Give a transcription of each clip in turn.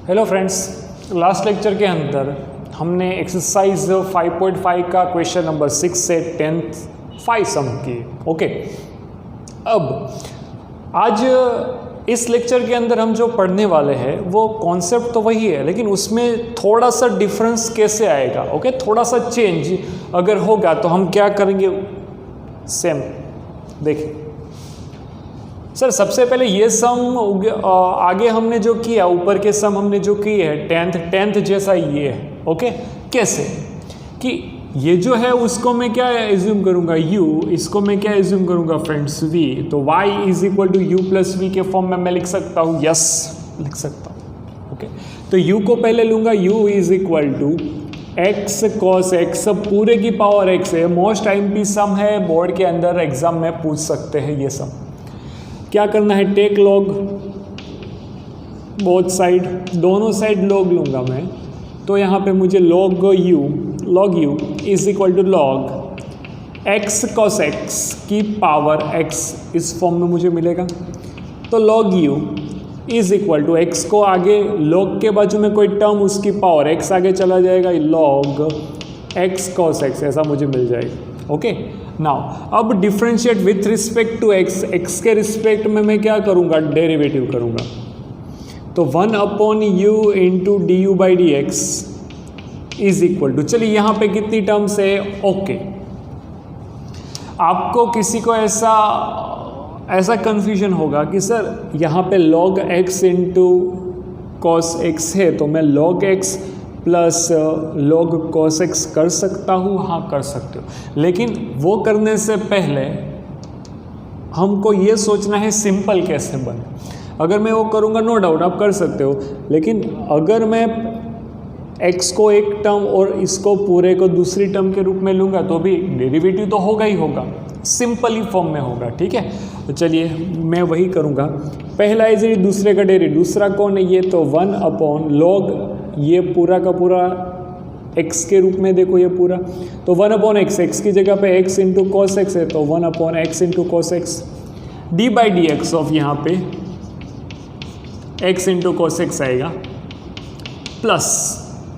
Hello friends, last lecture के अंदर हमने एक्सरसाइज 5.5 का क्वेश्चन नंबर 6 से 10th 5 सम किए। ओके, अब आज इस लेक्चर के अंदर हम जो पढ़ने वाले हैं वो कॉन्सेप्ट तो वही है, लेकिन उसमें थोड़ा सा डिफरेंस कैसे आएगा। ओके, थोड़ा सा चेंज अगर होगा तो हम क्या करेंगे, सेम देखिए। सर सबसे पहले ये सम आगे हमने जो किया, ऊपर के सम हमने जो किए है 10th जैसा ये है। ओके, कैसे कि ये जो है उसको मैं क्या एज्यूम करूंगा u, इसको मैं क्या एज्यूम करूंगा फ्रेंड्स v, तो y is equal to u plus v के फॉर्म में मैं लिख सकता हूँ, यस लिख सकता हूँ। ओके, तो u को पहले लूंगा, u is equal to x cos x पूरे की पावर x है। मोस्ट आईएमपी सम है, बोर्ड के अंदर एग्जाम में पूछ सकते हैं ये सम। क्या करना है, टेक लॉग बोथ साइड, दोनों साइड लॉग लूंगा मैं, तो यहाँ पे मुझे log u is equal to log x cos x की पावर x इस फॉर्म में मुझे मिलेगा। तो log u is equal to x को आगे log के बाजू में कोई टर्म उसकी पावर x आगे चला जाएगा, log x cos x ऐसा मुझे मिल जाएगा। ओके, नाउ अब differentiate with respect to x, x के रिस्पेक्ट में मैं क्या करूँगा, डेरिवेटिव करूँगा। तो 1 upon u into d u by d x is equal to, चलिए यहाँ पे कितनी टर्म्स है। ओके, आपको किसी को ऐसा कंफ्यूजन होगा कि सर यहाँ पे log x into cos x है, तो मैं log x plus log cos x कर सकता हूँ। हाँ कर सकते हो, लेकिन वो करने से पहले हमको ये सोचना है सिंपल कैसे बने। अगर मैं वो करूँगा, नो डाउट आप कर सकते हो, लेकिन अगर मैं x को एक टर्म और इसको पूरे को दूसरी टर्म के रूप में लूँगा तो भी डेरिवेटिव तो होगा ही होगा, सिंपल ही फॉर्म में होगा। ठीक है, तो चलिए मैं वही करूँगा। पहला इज दूसरे का डेरिवेटिव, दूसरा कौन है ये, तो 1 अपॉन log ये पूरा का पूरा x के रूप में देखो ये पूरा, तो 1 अपॉन x की जगह पे x इंटू कॉस एक्स है, तो 1 upon x into cos x, D by d x of यहाँ पे x इंटू कॉस एक्स आएगा, प्लस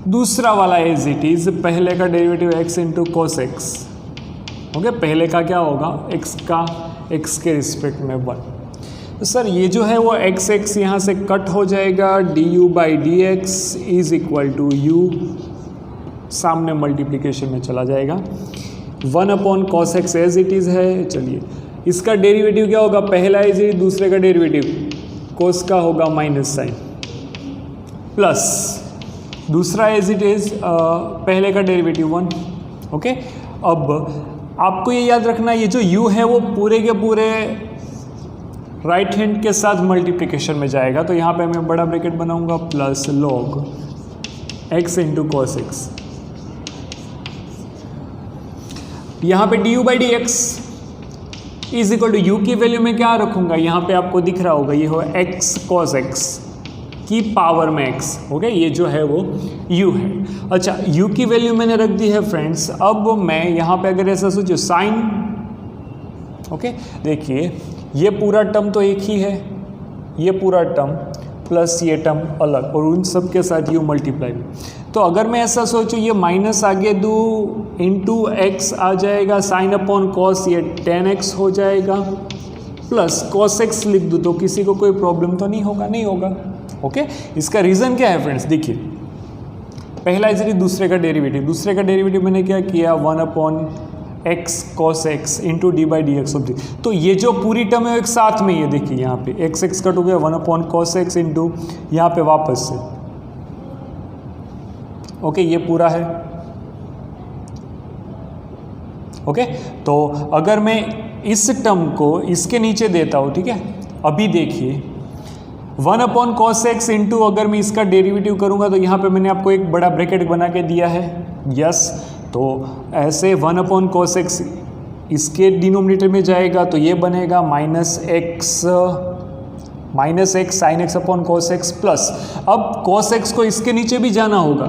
दूसरा वाला एज इट इज पहले का derivative x into cos x. Okay, पहले का क्या होगा, x के रिस्पेक्ट में 1। तो सर ये जो है वो x यहाँ से कट हो जाएगा, d u by d x is equal to u, सामने मल्टीप्लिकेशन में चला जाएगा, 1 upon cos x as it is है। चलिए इसका डेरिवेटिव क्या होगा, पहला इज इट, दूसरे का डेरिवेटिव कोस का होगा माइनस साइन, प्लस दूसरा एज इट इज़ पहले का डेरिवेटिव 1। ओके, अब आपको ये याद रखना, ये जो u है वो पूरे के पूरे राइट हैंड के साथ मल्टीप्लिकेशन में जाएगा, तो यहाँ पे मैं बड़ा ब्रैकेट बनाऊंगा, plus log x into cos x, यहाँ पे d u by d x is equal to u की वैल्यू में क्या रखूंगा, यहाँ पे आपको दिख रहा होगा ये हो x cos x की पावर में x। ओके, ये जो है वो u है। अच्छा, u की वैल्यू मैंने रख दी है फ्रेंड्स। अब मैं यहाँ पे अगर ऐसा सोचो साइन, ओके देखिए ये पूरा टर्म तो एक ही है, ये पूरा टर्म प्लस ये टर्म अलग, और उन सब के साथ u मल्टीप्लाई। तो अगर मैं ऐसा सोचूं, ये माइनस आगे दूँ इंटू एक्स आ जाएगा, साइन अपॉन कॉस ये tan x हो जाएगा, प्लस cos x लिख दूँ तो किसी को कोई प्रॉब्लम तो नहीं होगा, नहीं होगा। ओके, इसका रीज़न क्या है फ्रेंड्स, देखिए पहला इज दूसरे का डेरिवेटिव मैंने क्या किया, 1 upon x cos x into d by d x of D. तो ये जो पूरी टर्म है एक साथ में, ये देखिए यहाँ पे x कट हो गया, 1 अपॉन cos x इंटू यहाँ पे वापस से। ओके, ये पूरा है। ओके, तो अगर मैं इस टर्म को इसके नीचे देता हूँ, ठीक है, अभी देखिए 1 अपॉन cos x इंटू अगर मैं इसका डेरिवेटिव करूँगा तो यहाँ पे मैंने आपको एक बड़ा ब्रैकेट बना के दिया है, यस। तो ऐसे 1 अपॉन cos x इसके डिनोमिनेटर में जाएगा तो ये बनेगा minus x sine x upon cos x, plus अब cos x को इसके नीचे भी जाना होगा,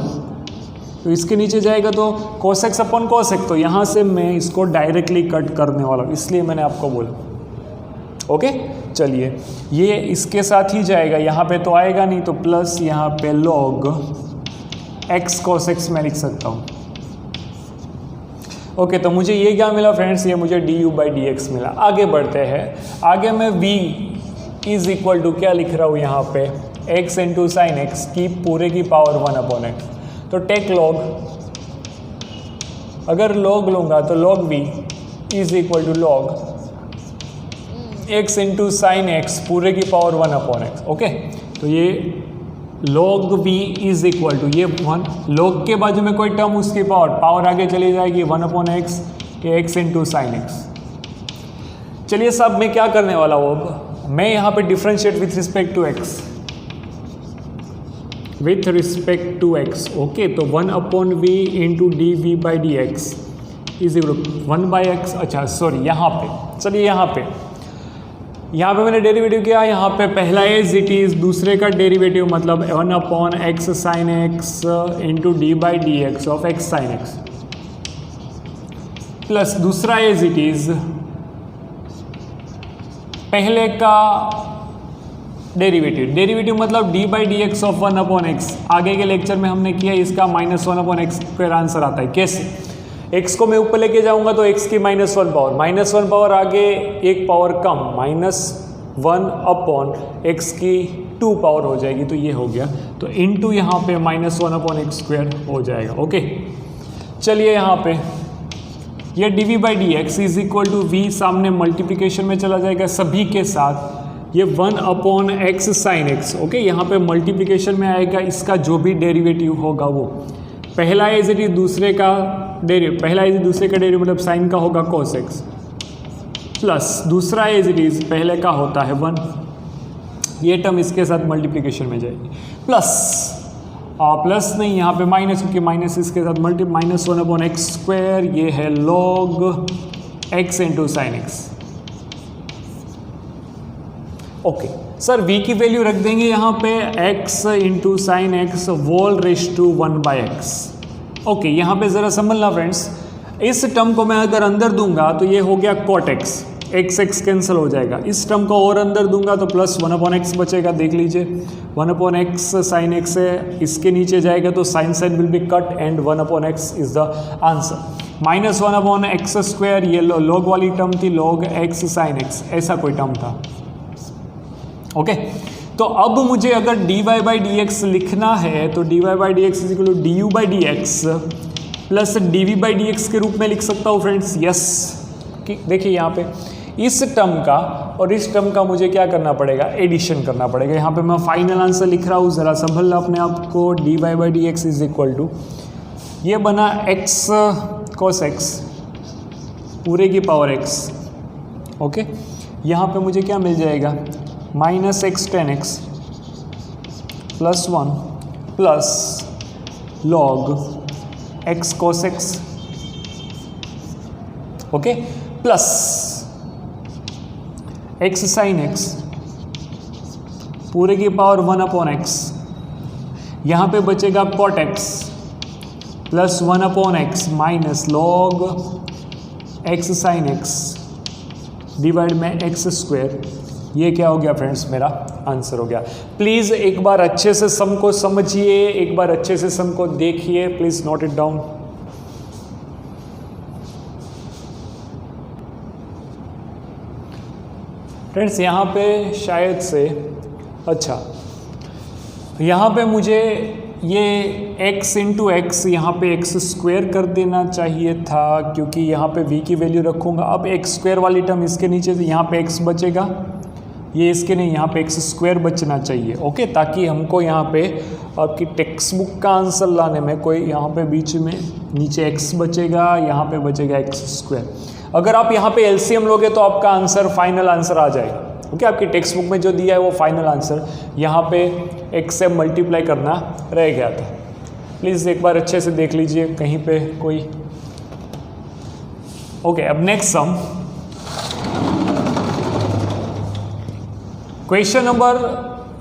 तो इसके नीचे जाएगा तो cos x upon cos x, तो यहाँ से मैं इसको डायरेक्टली कट करने वाला हूँ, इसलिए मैंने आपको बोला। ओके चलिए ये इसके साथ ही जाएगा, यहाँ पे तो आएगा नहीं, तो प्लस यहाँ पे log x cos x मैं लिख सकता हूँ। ओके तो मुझे ये क्या मिला फ्रेंड्स, ये मुझे du/dx मिला। आगे बढ़ते हैं, आगे मैं v इज इक्वल टू क्या लिख रहा हूँ यहाँ पे, x इंटू साइन एक्स की पूरे की पावर 1/x। तो टेक लॉग, अगर लॉग लूँगा तो log v is equal to log x into sine x पूरे की पावर 1/x। ओके तो ये log v is equal to ये 1, log के बाजू में कोई टर्म उसकी पावर आगे चली जाएगी 1/x, ये x इंटू साइन एक्स। चलिए सब मैं क्या करने वाला हूँ, अब मैं यहाँ पे differentiate with respect to x, with respect to x। Okay तो 1/v into dv/dx is equal to 1/x। अच्छा सॉरी यहाँ पे, चलिए यहाँ पे मैंने डेरिवेटिव किया, यहाँ पे पहला एज इट इज़, दूसरे का डेरिवेटिव मतलब 1/x sine x into d/dx of x साइन एक्स, प्लस दूसरा एज इट इज़ पहले का डेरिवेटिव मतलब d/dx ऑफ 1/x। आगे के लेक्चर में हमने किया, इसका -1/x स्क्वायर आंसर आता है। कैसे, x को मैं ऊपर लेके जाऊंगा तो x की -1 पावर आगे एक पावर कम, -1/x की 2 पावर हो जाएगी, तो ये हो गया, तो इनटू यहाँ पे -1/x स्क्वायर हो जाएगा। ओके चलिए यहाँ पे ये dv/dx is equal to v सामने मल्टीप्लिकेशन में चला जाएगा सभी के साथ, ये 1/x साइन एक्स। ओके यहाँ पे मल्टीप्लिकेशन में आएगा, इसका जो भी डेरिवेटिव होगा वो पहला एज इट इज दूसरे का डेरिवेटिव मतलब साइन का होगा cos x, प्लस दूसरा एज इट इज पहले का होता है 1, ये टर्म इसके साथ मल्टीप्लिकेशन में जाएगी, प्लस नहीं यहाँ पे माइनस, क्योंकि माइनस इसके साथ -1/x स्क्वायर, ये है log x into sine x. Okay sir v की वैल्यू रख देंगे यहाँ पे x into sine x whole raise to 1/x। Okay यहाँ पे ज़रा समझना फ्रेंड्स, इस टर्म को मैं अगर अंदर दूंगा तो ये हो गया cot x, x कैंसिल हो जाएगा, इस टर्म को और अंदर दूंगा तो प्लस 1/x बचेगा, देख लीजिए 1/x साइन एक्स है, इसके नीचे जाएगा तो sine will be cut and 1/x is the answer. -1/x square ये log वाली टर्म थी, log x साइन एक्स ऐसा कोई टर्म था। ओके तो अब मुझे अगर dy/dx लिखना है तो dy/dx is equal to du/dx plus dv/dx के रूप में लिख सकता हूँ फ्रेंड्स। यस देखिए यहाँ पे इस टर्म का और इस टर्म का मुझे क्या करना पड़ेगा, एडिशन करना पड़ेगा। यहाँ पे मैं फाइनल आंसर लिख रहा हूँ, ज़रा संभलना अपने आप को। dy/dx इज इक्वल टू ये बना x cos x पूरे की पावर x। ओके यहाँ पे मुझे क्या मिल जाएगा, -x tan x plus 1 plus log x cos x। Okay plus x sin x पूरे की पावर 1/x, यहाँ पे बचेगा cot x plus 1/x minus log x sin x divide में x स्क्वायर। ये क्या हो गया फ्रेंड्स, मेरा आंसर हो गया। प्लीज़ एक बार अच्छे से सम को समझिए, एक बार अच्छे से सम को देखिए, please note it down. Friends यहाँ पे शायद से, अच्छा यहाँ पे मुझे ये x इंटू एक्स यहाँ पे x स्क्वायर कर देना चाहिए था, क्योंकि यहाँ पे v की वैल्यू रखूँगा। अब x स्क्वायर वाली टर्म इसके नीचे से यहाँ पे x बचेगा, ये इसके नहीं, यहाँ पे x स्क्वायर बचना चाहिए। ओके ताकि हमको यहाँ पे आपकी टेक्स्ट बुक का आंसर लाने में कोई यहाँ पे बीच में नीचे x बचेगा, यहाँ पे बचेगा x स्क्वायर। अगर आप यहाँ पे एलसीएम लोगे तो आपका आंसर फाइनल आंसर आ जाएगा। ओके आपकी टेक्स्ट बुक में जो दिया है वो फाइनल आंसर, यहाँ पे x से मल्टीप्लाई करना रह गया था। प्लीज़ एक बार अच्छे से देख लीजिए कहीं पे कोई। ओके अब next sum, question number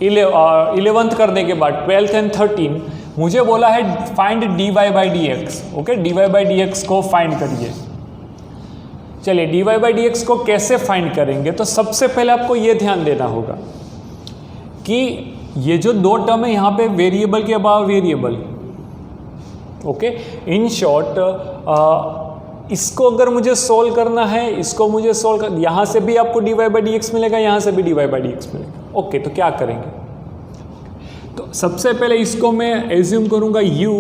11th करने के बाद 12th एंड 13 मुझे बोला है फाइंड dy/dx। ओके dy/dx को फाइंड करिए। चलिए d y by d x को कैसे फाइंड करेंगे, तो सबसे पहले आपको ये ध्यान देना होगा कि ये जो दो टर्म है यहाँ पे वेरिएबल के above variable, okay. In short इसको अगर मुझे सोल्व करना है, इसको मुझे सोल्व कर, यहाँ से भी आपको d y by d x मिलेगा, यहाँ से भी d y by d x मिलेगा, ओके। तो क्या करेंगे, तो सबसे पहले इसको मैं एज्यूम करूँगा u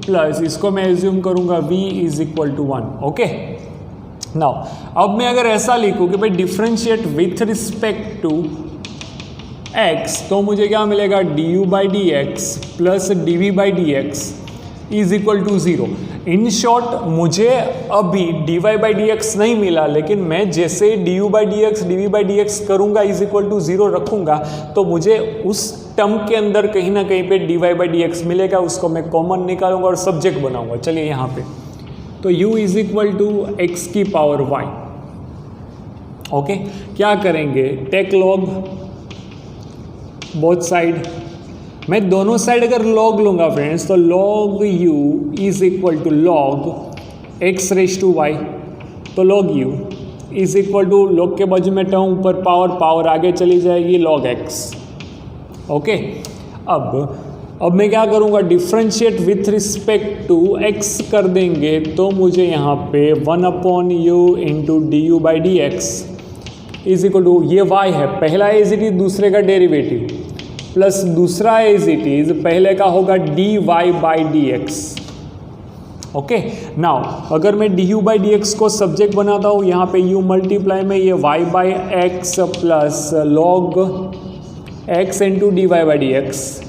प्लस इसको मैं एज्यूम करूँगा v is equal to 1, okay. Now अब मैं अगर ऐसा लिखूँ कि भाई differentiate with respect to x, तो मुझे क्या मिलेगा, d u by d x plus d v by d x is equal to 0। In short मुझे अभी d y by d x नहीं मिला, लेकिन मैं जैसे d u by d x d v by d x करूँगा is equal to 0 रखूँगा, तो मुझे उस टर्म के अंदर कहीं ना कहीं पे d y by d x मिलेगा, उसको मैं कॉमन निकालूंगा और सब्जेक्ट बनाऊंगा। चलिए यहाँ पे तो u is equal to x की पावर y, ओके। क्या करेंगे, टेक लॉग बोथ साइड, मैं दोनों साइड अगर लॉग लूंगा फ्रेंड्स, तो log u is equal to log x raise to y, तो log u is equal to log के बाजू में टर्म ऊपर पावर आगे चली जाएगी लॉग x, ओके। अब मैं क्या करूँगा, differentiate with respect to x कर देंगे, तो मुझे यहाँ पे 1/u into d u by d x is equal to, ये y है, पहला एज इट इज दूसरे का डेरिवेटिव, प्लस दूसरा एज इट इज पहले का होगा d y by d x, okay. Now अगर मैं d u by d x को सब्जेक्ट बनाता हूँ, यहाँ पे u मल्टीप्लाई में ये y by x plus log x into d y by d x,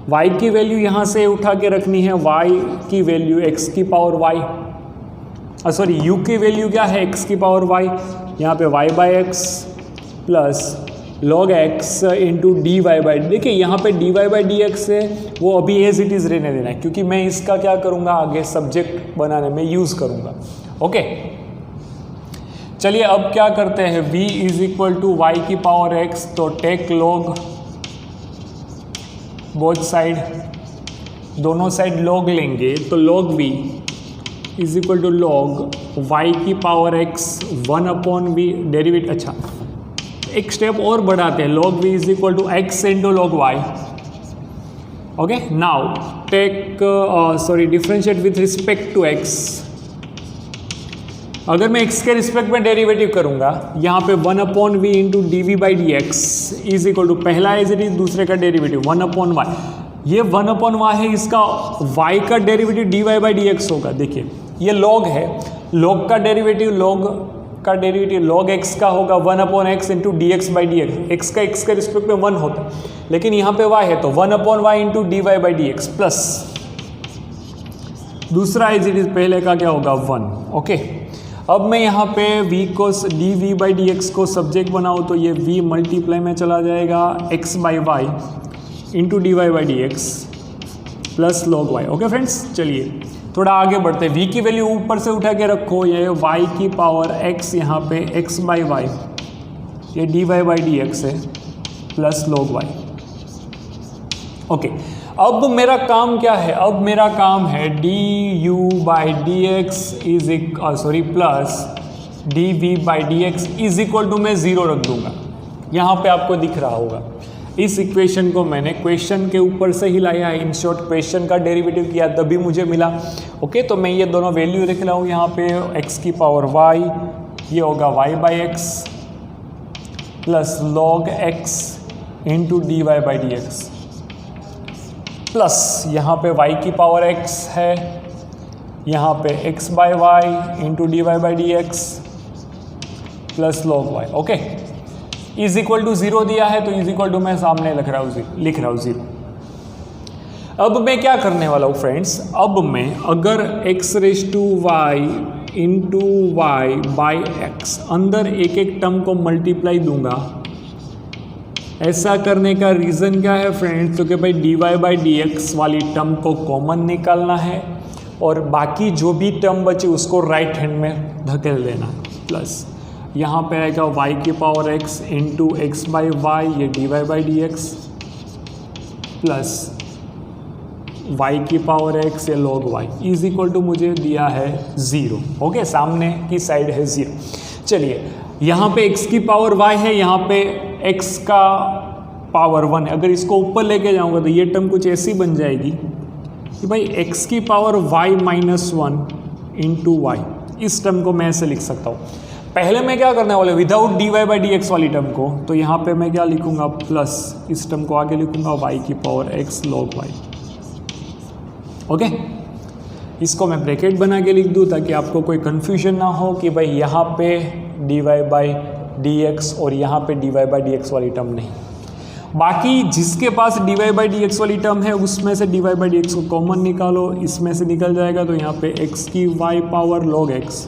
y की वैल्यू यहाँ से उठा के रखनी है, y की वैल्यू x की पावर y, सॉरी u की वैल्यू क्या है, x की पावर y, यहाँ पे y by x plus log x into d y by, देखिए यहाँ पे d y by d x है वो अभी एज इट इज़ रहने देना है, क्योंकि मैं इसका क्या करूँगा आगे सब्जेक्ट बनाने में यूज़ करूँगा, ओके। चलिए अब क्या करते हैं, v is equal to y की पावर x, तो टेक लॉग बोथ साइड, दोनों साइड लॉग लेंगे, तो log v is equal to log y की पावर x 1/v डेरिवेट, अच्छा एक स्टेप और बढ़ाते हैं, log v is equal to x into log y, okay. Now take differentiate with respect to x, अगर मैं x के रिस्पेक्ट में डेरिवेटिव करूंगा, यहाँ पे 1/v इंटू d v by d x is equal to, पहला एज इट इज दूसरे का डेरिवेटिव 1/y, ये 1/y है, इसका y का derivative d y by d x होगा। देखिए ये लॉग है, लॉग का डेरिवेटिव लॉग x का होगा 1/x into D x by d x, x का x के रिस्पेक्ट में 1 होता है, लेकिन यहाँ पे y है तो 1/y into d y by d x plus दूसरा एज इट इज पहले का क्या होगा 1, ओके। अब मैं यहाँ पे v को d v by d x को सब्जेक्ट बनाऊँ, तो ये v मल्टीप्लाई में चला जाएगा x by y into d y by d x plus log y, okay friends. चलिए थोड़ा आगे बढ़ते हैं, v की वैल्यू ऊपर से उठा के रखो, ये y की पावर x, यहाँ पे x बाई वाई, ये d y by d x है प्लस लॉग वाई, ओके। अब मेरा काम क्या है, अब मेरा काम है d u by d x is plus d v by d x is equal to, मैं 0 रख दूंगा, यहाँ पे आपको दिख रहा होगा। इस इक्वेशन को मैंने क्वेश्चन के ऊपर से ही लाया है, इन शॉर्ट क्वेश्चन का डेरिवेटिव किया तभी मुझे मिला, ओके। तो मैं ये दोनों वैल्यू लिख रहा हूँ यहाँ पे, x की पावर y, ये होगा y by x plus log x into d y by d x plus यहाँ पे y की पावर x है, यहाँ पे x by y into d y by d x plus log y, okay. Is equal to 0 दिया है, तो is equal to मैं सामने लिख रहा हूँ 0। अब मैं क्या करने वाला हूँ फ्रेंड्स, अब मैं अगर x raise to y into y by x अंदर एक एक टर्म को मल्टीप्लाई दूंगा, ऐसा करने का रीज़न क्या है फ्रेंड्स, तो कि भाई d y by d x वाली टर्म को कॉमन निकालना है और बाकी जो भी टर्म बचे उसको राइट हैंड में धकेल देना है, प्लस यहाँ पे आएगा y की power x into x by y, ये d y by d x plus y की पावर एक्स या log y is equal to मुझे दिया है 0। ओके, सामने की साइड है 0। चलिए, यहाँ पे x की पावर y है, यहाँ पे x का पावर 1 है। अगर इसको ऊपर लेके जाऊँगा तो ये टर्म कुछ ऐसी बन जाएगी कि भाई x की power y minus 1 into y. इस टर्म को मैं ऐसे लिख सकता हूँ। पहले मैं क्या करने वाला, without d y by d x वाली टर्म को, तो यहाँ पे मैं क्या लिखूंगा, प्लस इस टर्म को आगे लिखूंगा y की power x log y। Okay, इसको मैं ब्रैकेट बना के लिख दूँ ताकि आपको कोई कन्फ्यूजन ना हो कि भाई यहाँ पे d y by d x और यहाँ पे d y by d x वाली टर्म नहीं। बाकी जिसके पास d y by d x वाली टर्म है उसमें से d y by d x को कॉमन निकालो, इसमें से निकल जाएगा तो यहाँ पे x की y पावर लॉग x।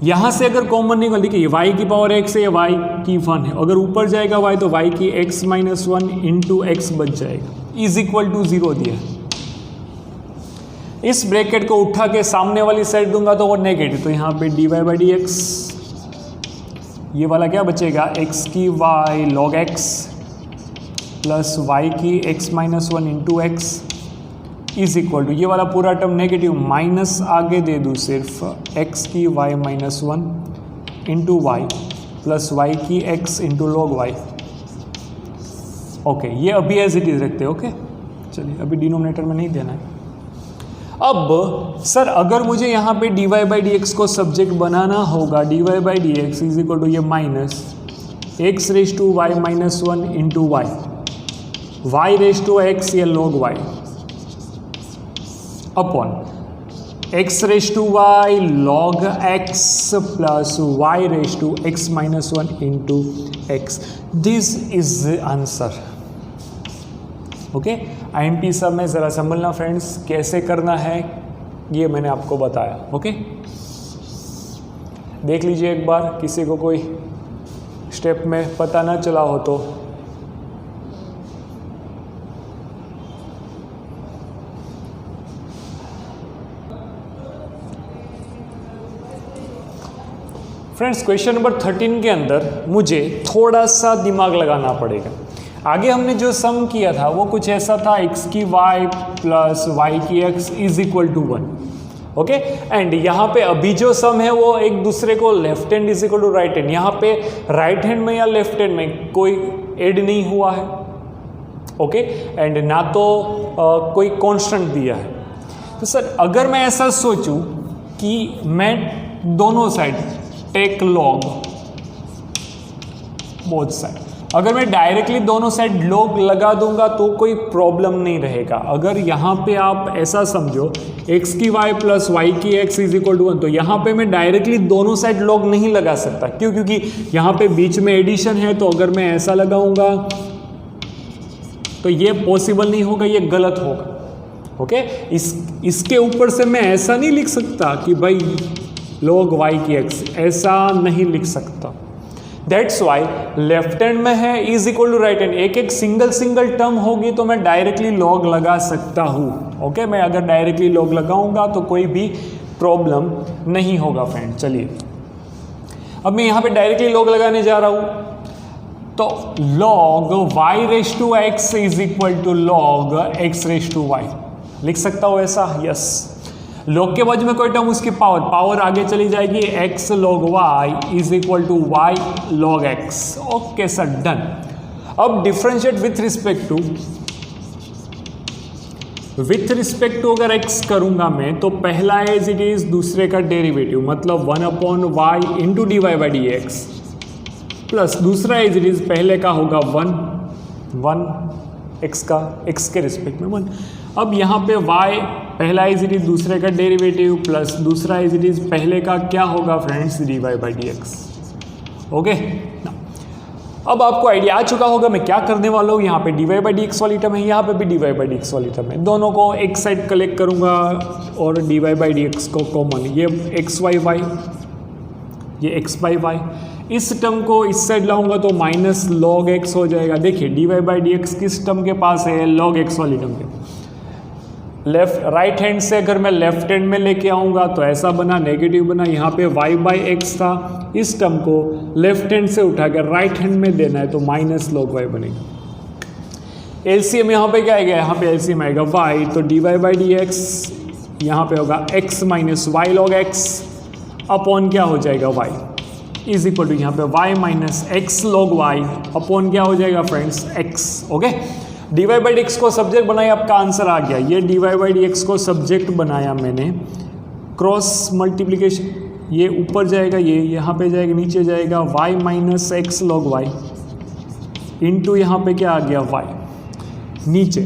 यहाँ से अगर कॉमन निकल, देखिए y की पावर x है, ये y की 1 है, अगर ऊपर जाएगा y तो y की x माइनस 1 इंटू एक्स बच जाएगा, इज इक्वल टू 0 दिया। इस ब्रैकेट को उठा के सामने वाली साइड दूंगा तो वो नेगेटिव, तो यहाँ पे d y by d x, ये वाला क्या बचेगा, x की y log x plus y की x minus 1 into x is equal to, ये वाला पूरा टर्म नेगेटिव, माइनस आगे दे दूँ सिर्फ x की y minus 1 into y plus y की x into log y. Okay, ये अभी एज इट इज रखते हैं। ओके, चलिए, अभी डिनोमिनेटर में नहीं देना है। अब सर अगर मुझे यहाँ पे d y by d x को सब्जेक्ट बनाना होगा, d y by d x is equal to ये minus x raise to y minus 1 into y, y raise to x या log y upon x raise to y log x plus y raise to x minus 1 into x. This is the answer. Okay, IMP सब में ज़रा संभलना friends, कैसे करना है ये मैंने आपको बताया। ओके, देख लीजिए एक बार, किसी को कोई स्टेप में पता ना चला हो तो। फ्रेंड्स, क्वेश्चन नंबर 13 के अंदर मुझे थोड़ा सा दिमाग लगाना पड़ेगा। आगे हमने जो सम किया था वो कुछ ऐसा था, x की y प्लस y की x is equal to 1। Okay, and यहाँ पे अभी जो सम है वो एक दूसरे को left hand is equal to right hand, यहाँ पे राइट हैंड में या लेफ्ट हैंड में कोई ऐड नहीं हुआ है। ओके, एंड ना तो कोई कांस्टेंट दिया है। तो सर अगर मैं ऐसा सोचूं कि मैं दोनों side take log both side, अगर मैं डायरेक्टली दोनों साइड लॉग लगा दूंगा तो कोई प्रॉब्लम नहीं रहेगा। अगर यहाँ पे आप ऐसा समझो x की y प्लस y की x इज इक्वल टू 1, तो यहाँ पे मैं डायरेक्टली दोनों साइड लॉग नहीं लगा सकता। क्यों? क्योंकि यहाँ पे बीच में एडिशन है, तो अगर मैं ऐसा लगाऊंगा तो ये पॉसिबल नहीं होगा, ये गलत होगा। ओके, इसके ऊपर से मैं ऐसा नहीं लिख सकता कि भाई log y की x, ऐसा नहीं लिख सकता। दैट्स वाई लेफ्ट हैंड में है is equal to right hand, एक एक सिंगल टर्म होगी तो मैं डायरेक्टली लॉग लगा सकता हूँ। ओके, मैं अगर डायरेक्टली लॉग लगाऊंगा तो कोई भी प्रॉब्लम नहीं होगा फ्रेंड। चलिए, अब मैं यहाँ पे डायरेक्टली लॉग लगाने जा रहा हूँ, तो log y raise to x is equal to log x raise to y लिख सकता हूँ ऐसा। यस, लॉग के बाजू में कोई टर्म, उसकी पावर आगे चली जाएगी, x log y is equal to y log x। Okay sir, done. अब डिफरेंशिएट विथ रिस्पेक्ट टू अगर x करूंगा मैं, तो पहला एज इट इज, दूसरे का डेरिवेटिव मतलब 1 upon y into d y by d x, plus दूसरा एज इट इज, पहले का होगा 1 x का, x के रिस्पेक्ट में 1। अब यहाँ पे y पहला इज इट इज, दूसरे का डेरिवेटिव, प्लस दूसरा इज इट इज, पहले का क्या होगा friends, d y by d x. Okay, अब आपको आइडिया आ चुका होगा मैं क्या करने वाला हूँ। यहाँ पे d y by d x वाली टर्म है, यहाँ पे भी d y by d x वाली टर्म है, दोनों को एक साइड कलेक्ट करूँगा और d y by d x को कॉमन, ये एक्स वाई वाई, ये एक्स बाई वाई, इस टर्म को इस साइड लाऊंगा तो माइनस लॉग एक्स हो जाएगा। देखिए d y by d x किस टर्म के पास है, लॉग एक्स वाली टर्म के। राइट हैंड से अगर मैं लेफ्ट हैंड में लेके आऊँगा तो ऐसा बना, नेगेटिव बना, यहाँ पे y बाई एक्स था, इस टर्म को लेफ्ट हैंड से उठा के राइट हैंड में देना है तो माइनस लॉग y बनेगा। एलसीएम यहाँ पे क्या आएगा, यहाँ पे एलसीएम आएगा y, तो dy बाई डी एक्स यहाँ पे होगा x minus y log x upon क्या हो जाएगा y इज इक्वल टू यहाँ पे y minus x log y upon क्या हो जाएगा friends x। Okay, dy by d x को सब्जेक्ट बनाया, आपका आंसर आ गया। ये dy बाई डी एक्स को सब्जेक्ट बनाया मैंने, क्रॉस मल्टीप्लिकेशन, ये ऊपर जाएगा, ये यहाँ पे जाएगा, नीचे जाएगा y minus x log y into यहाँ पे क्या आ गया y, नीचे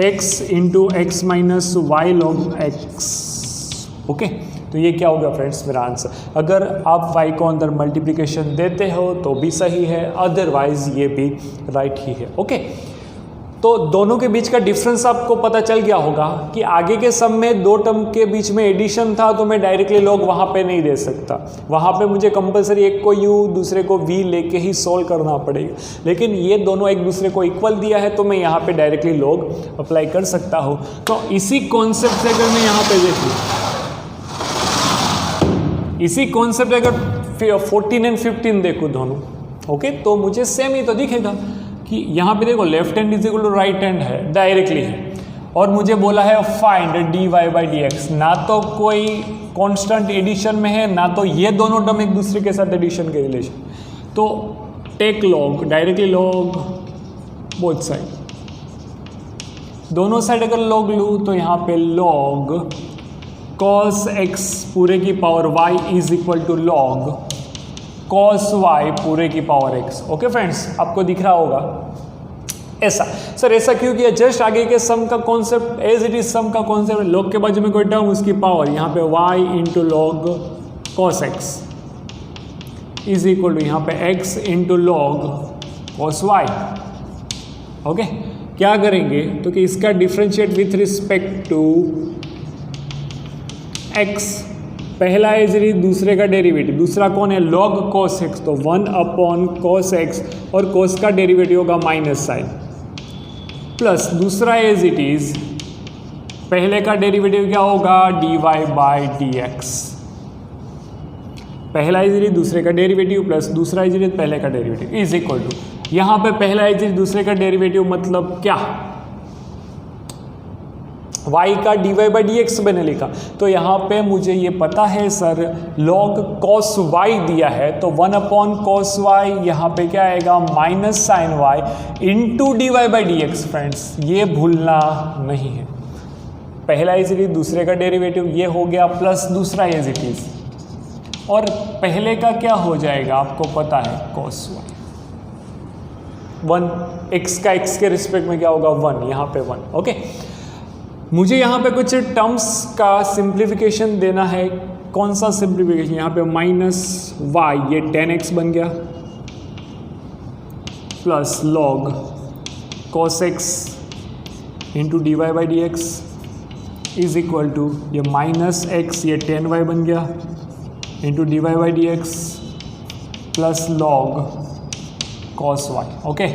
x into x minus y log x. Okay, तो ये क्या होगा फ्रेंड्स मेरा आंसर। अगर आप y को अंदर मल्टीप्लिकेशन देते हो तो भी सही है, अदरवाइज ये भी राइट ही है। ओके, तो दोनों के बीच का डिफरेंस आपको पता चल गया होगा कि आगे के सम में दो टर्म के बीच में एडिशन था, तो मैं डायरेक्टली लॉग वहाँ पे नहीं दे सकता, वहाँ पे मुझे कंपलसरी एक को u दूसरे को v लेके ही सॉल्व करना पड़ेगा। लेकिन ये दोनों एक दूसरे को इक्वल दिया है, तो मैं यहाँ पे डायरेक्टली लॉग अप्लाई कर सकता हूँ। तो इसी कॉन्सेप्ट से अगर मैं यहाँ पे देखूँ, इसी कॉन्सेप्ट अगर 14 एंड 15 देखूँ दोनों, ओके, तो मुझे सेम ही तो दिखेगा कि यहाँ पे देखो left hand is equal to right hand है, डायरेक्टली है, और मुझे बोला है find d y by d x. ना तो कोई कांस्टेंट एडिशन में है, ना तो ये दोनों टर्म एक दूसरे के साथ एडिशन के रिलेशन। तो take log, directly log both side, दोनों साइड अगर लॉग लूँ तो यहाँ पे लॉग कॉस एक्स पूरे की power y is equal to log cos y पूरे की पावर एक्स। ओके फ्रेंड्स, आपको दिख रहा होगा ऐसा। सर ऐसा क्यों किया? जस्ट आगे के सम का concept as it is sum का कॉन्सेप्ट, लॉग के बाजू में कोई टर्म उसकी पावर, यहाँ पे y into log cos x is equal to यहाँ पे x into log cos y. Okay, क्या करेंगे तो कि इसका differentiate with respect to x, पहला है इजली दूसरे का डेरिवेटिव, दूसरा कौन है लॉग कॉस एक्स, तो 1 अपॉन कॉस एक्स और कॉस का डेरिवेटिव होगा माइनस साइन, प्लस दूसरा एज इट इज पहले का डेरिवेटिव क्या होगा d y by d x, पहला इजली दूसरे का डेरिवेटिव प्लस दूसरा इजली पहले का डेरिवेटिव इज इक्वल टू, यहाँ पे पहला इजली दूसरे का डेरिवेटिव मतलब क्या, y का d y by d x मैंने लिखा, तो यहाँ पे मुझे ये पता है सर log cos y दिया है, तो 1 अपॉन cos y यहाँ पे क्या आएगा minus sine y into d y by d x. Friends ये भूलना नहीं है, पहला इज इट इज दूसरे का डेरिवेटिव ये हो गया प्लस दूसरा इज इट इज, और पहले का क्या हो जाएगा आपको पता है cos y 1, x का x के रिस्पेक्ट में क्या होगा 1, यहाँ पे 1। ओके, मुझे यहाँ पे कुछ टर्म्स का सिंप्लीफिकेशन देना है। कौन सा सिंप्लीफिकेशन? यहाँ पे माइनस वाई ये 10x बन गया plus log cos x into d y by d x is equal to ये माइनस एक्स ये 10y बन गया into d y by d x plus log cos y. Okay,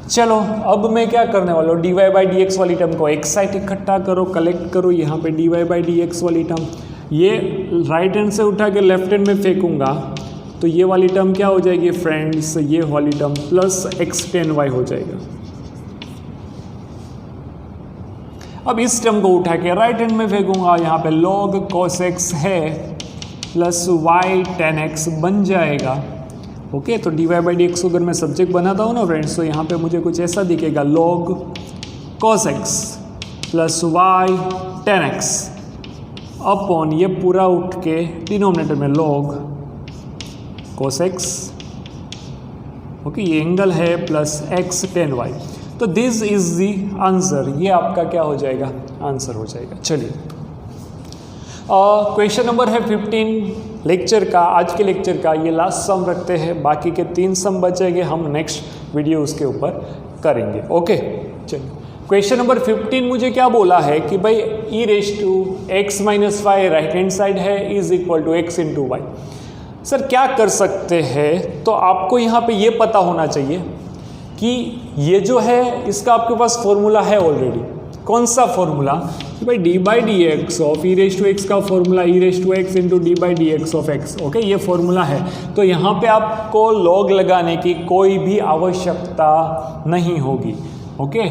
चलो अब मैं क्या करने वाला हूँ, d y by d x वाली टर्म को एक साइड इकट्ठा करो, कलेक्ट करो, यहाँ पे d y by d x वाली टर्म ये राइट हैंड से उठा के लेफ्ट हैंड में फेंकूंगा, तो ये वाली टर्म क्या हो जाएगी फ्रेंड्स, ये वाली टर्म प्लस एक्स 10y हो जाएगा। अब इस टर्म को उठा के राइट हैंड में फेंकूंगा, यहाँ पे log cos x है प्लस y 10x बन जाएगा। ओके, तो d y by d x को अगर मैं सब्जेक्ट बनाता हूँ ना फ्रेंड्स, तो यहाँ पे मुझे कुछ ऐसा दिखेगा log cos x plus y 10x upon ये पूरा उठ के डिनोमिनेटर में log cos x। ओके, ये एंगल है प्लस x 10y, तो दिस इज द आंसर, ये आपका क्या हो जाएगा आंसर हो जाएगा। चलिए क्वेश्चन नंबर है 15 लेक्चर का, आज के लेक्चर का ये लास्ट सम रखते हैं, बाकी के 3 सम बचेंगे, हम नेक्स्ट वीडियो उसके ऊपर करेंगे। ओके, चलिए क्वेश्चन नंबर 15 मुझे क्या बोला है कि भाई e raise to x minus y right hand side है is equal to x into y. Sir क्या कर सकते हैं, तो आपको यहाँ पे ये पता होना चाहिए कि ये जो है इसका आपके पास फॉर्मूला है ऑलरेडी। कौन सा फॉर्मूला कि भाई d by d x of e raise to x का formula e raise to x into d by d x of x. Okay, ये फॉर्मूला है, तो यहाँ पे आपको लॉग लगाने की कोई भी आवश्यकता नहीं होगी। ओके,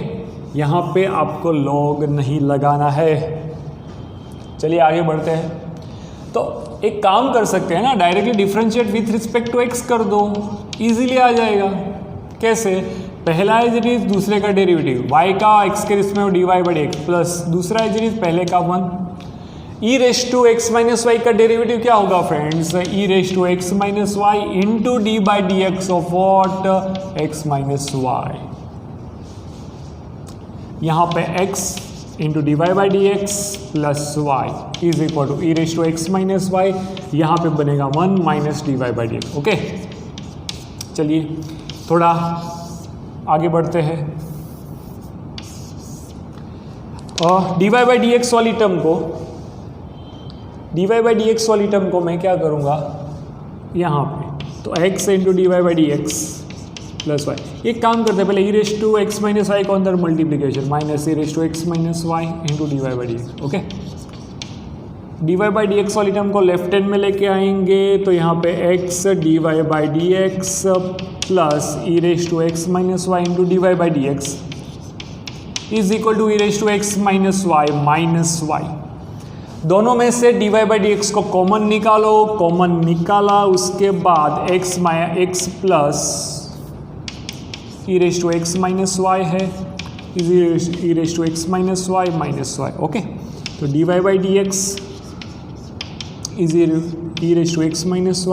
यहाँ पे आपको log नहीं लगाना है। चलिए आगे बढ़ते हैं। तो एक काम कर सकते हैं ना, directly differentiate with respect to x कर दो, इजीली आ जाएगा। कैसे? पहला एज इट इज, दूसरे का डेरिवेटिव y का x के रिस्पेक्ट में dy by d x plus दूसरा एज इट इज पहले का 1 e raise to x minus y का डेरिवेटिव क्या होगा friends? e raise to x minus y into d by d x of what? x minus y. यहाँ पे x into d y by d x plus y is equal to e raise to x minus y, यहाँ पे बनेगा 1 minus d y by d x. Okay, चलिए थोड़ा आगे बढ़ते हैं। D y by d x वाली टर्म को मैं क्या करूँगा यहाँ पे, तो x into d y by d x plus y. एक काम करते हैं, पहले ई raise to x minus Y को अंदर multiplication minus e raise to x minus y into d y by d x. Okay, d y by d x वाली term को left hand में लेके आएंगे, तो यहाँ पे x d y by d x plus e raise to x minus y into d y by d x is equal to e raise to x minus y. दोनों में से d y by d x को common निकालो, common निकाला उसके बाद x plus e raise to x minus Y है, e raise to x minus y. Okay, तो d y by d x is e raise to x minus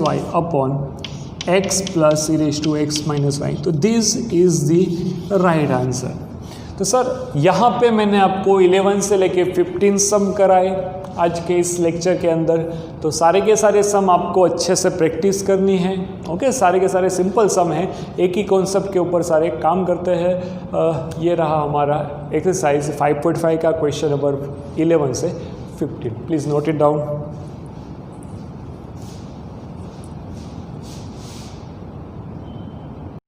y upon x plus e raise to x minus y. तो this is the right answer. तो sir यहाँ पे मैंने आपको 11 से लेके 15 सम कराए आज के इस लेक्चर के अंदर। तो सारे के सारे सम आपको अच्छे से प्रैक्टिस करनी है। ओके, सारे के सारे सिंपल सम हैं, एक ही कॉन्सेप्ट के ऊपर सारे काम करते हैं। ये रहा हमारा एक्सरसाइज 5.5 का क्वेश्चन नंबर 11 से 15। Please note it down.